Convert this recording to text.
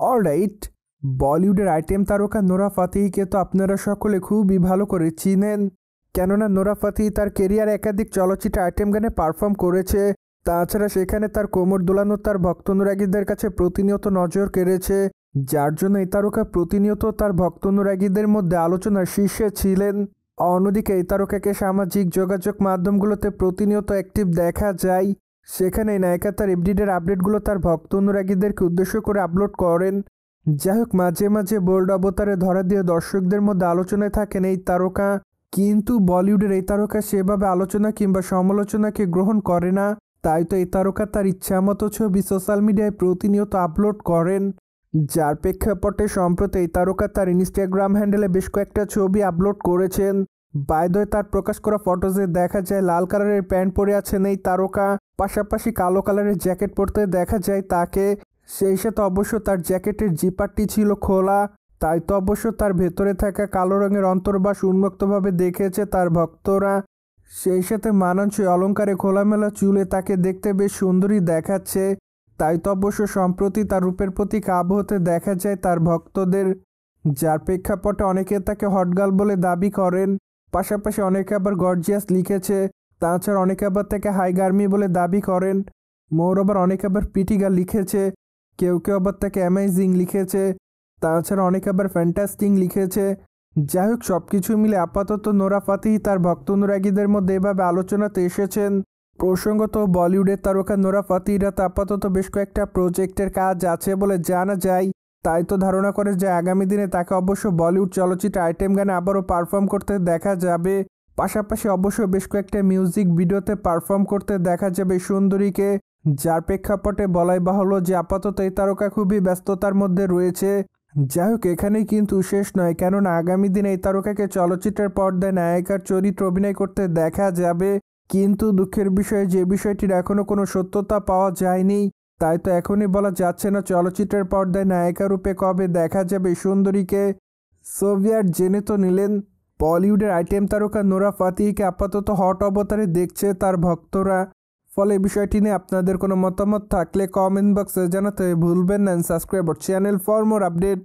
Alright, বলিউডের item তারকা Nora ফাতেহিকে তো আপনারা সকলে খুবই ভালো করে চিনেন, কেননা নোরা ফাতেহি তার কেরিয়ারে একাধিক চলচ্চিত্রে আইটেম গানে পারফর্ম করেছে। তাছাড়া সেখানে তার কোমর দোলানো তার ভক্ত অনুরাগীদের কাছে প্রতিনিয়ত নজর কেড়েছে, যার জন্য এই তারকা প্রতিনিয়ত তার ভক্ত অনুরাগীদের মধ্যে আলোচনার শীর্ষে ছিলেন। অন্যদিকে এই তারকাকে সামাজিক যোগাযোগ মাধ্যমগুলোতে প্রতিনিয়ত অ্যাক্টিভ দেখা যায়। সেখানে নায়িকা তার এভরিডের আপডেটগুলো তার ভক্ত অনুরাগীদেরকে উদ্দেশ্য করে আপলোড করেন। যাই হোক, মাঝে মাঝে বোল্ড অবতারে ধরা দিয়ে দর্শকদের মধ্যে আলোচনায় থাকেন এই তারকা, কিন্তু বলিউডের এই তারকা সেভাবে আলোচনা কিংবা সমালোচনাকে গ্রহণ করে না। তাই তো এই তারকা তার ইচ্ছামতো ছবি সোশ্যাল মিডিয়ায় প্রতিনিয়ত আপলোড করেন, যার প্রেক্ষাপটে সম্প্রতি এই তারকা তার ইনস্টাগ্রাম হ্যান্ডেলে বেশ কয়েকটা ছবি আপলোড করেছেন। বাই দ্য ওয়ে, তার প্রকাশ করা ফটোজে দেখা যায় লাল কালারের প্যান্ট পরে আছেন এই তারকা, পাশাপাশি কালো কালারের জ্যাকেট পরতে দেখা যায় তাকে। সেই সাথে অবশ্য তার জ্যাকেটের জিপারটি ছিল খোলা, তাই তো অবশ্য তার ভেতরে থাকা কালো রঙের অন্তর্বাস উন্মুক্তভাবে দেখেছে তার ভক্তরা। সেই সাথে মানানসই অলঙ্কারে খোলামেলা চুলে তাকে দেখতে বেশ সুন্দরী দেখাচ্ছে, তাই তো অবশ্য সম্প্রতি তার রূপের প্রতি কাবু হতে দেখা যায় তার ভক্তদের, যার প্রেক্ষাপটে অনেকে তাকে হটগার্ল বলে দাবি করেন। পাশাপাশি অনেকে আবার গর্জিয়াস লিখেছে, তাছাড়া অনেকে আবার তাকে হাই গার্মি বলে দাবি করেন। মোর আবার অনেকে আবার পিটিগা লিখেছে, কেউ কেউ আবার তাকে অ্যামেজিং লিখেছে, তাছাড়া অনেকে আবার ফ্যান্টাস্টিং লিখেছে। যাই হোক, সব কিছু মিলে আপাতত নোরা ফাতেহি তার ভক্ত অনুরাগীদের মধ্যে এভাবে আলোচনাতে এসেছেন। প্রসঙ্গত, বলিউডের তারকা নোরা ফাতেহির হাতে আপাতত বেশ কয়েকটা প্রজেক্টের কাজ আছে বলে জানা যায়, তাই তো ধারণা করে যে আগামী দিনে তাকে অবশ্য বলিউড চলচ্চিত্রে আইটেম গানে আবারও পারফর্ম করতে দেখা যাবে। পাশাপাশি অবশ্য বেশ কয়েকটা মিউজিক ভিডিওতে পারফর্ম করতে দেখা যাবে সুন্দরীকে, যার প্রেক্ষাপটে বলাই বাহুল্য যে আপাতত এই তারকা খুবই ব্যস্ততার মধ্যে রয়েছে। যাই হোক, এখানেই কিন্তু শেষ নয়, কেননা আগামী দিনে এই তারকাকে চলচ্চিত্রের পর্দায় নায়িকার চরিত্র অভিনয় করতে দেখা যাবে। কিন্তু দুঃখের বিষয় যে বিষয়টির এখনও কোনো সত্যতা পাওয়া যায়নি, তাই তো এখনই বলা যাচ্ছে না চলচ্চিত্রের পর্দায় নায়িকা রূপে কবে দেখা যাবে সুন্দরীকে। সোভিয়ার জেনে তো নিলেন, বলিউডের আইটেম তারকা নোরা ফাতেহিকে আপাতত হট অবতারে দেখছে তার ভক্তরা। ফলে বিষয়টি নিয়ে আপনাদের কোনো মতামত থাকলে কমেন্ট বক্সে জানাতে ভুলবেন না। Subscribe our channel for more update.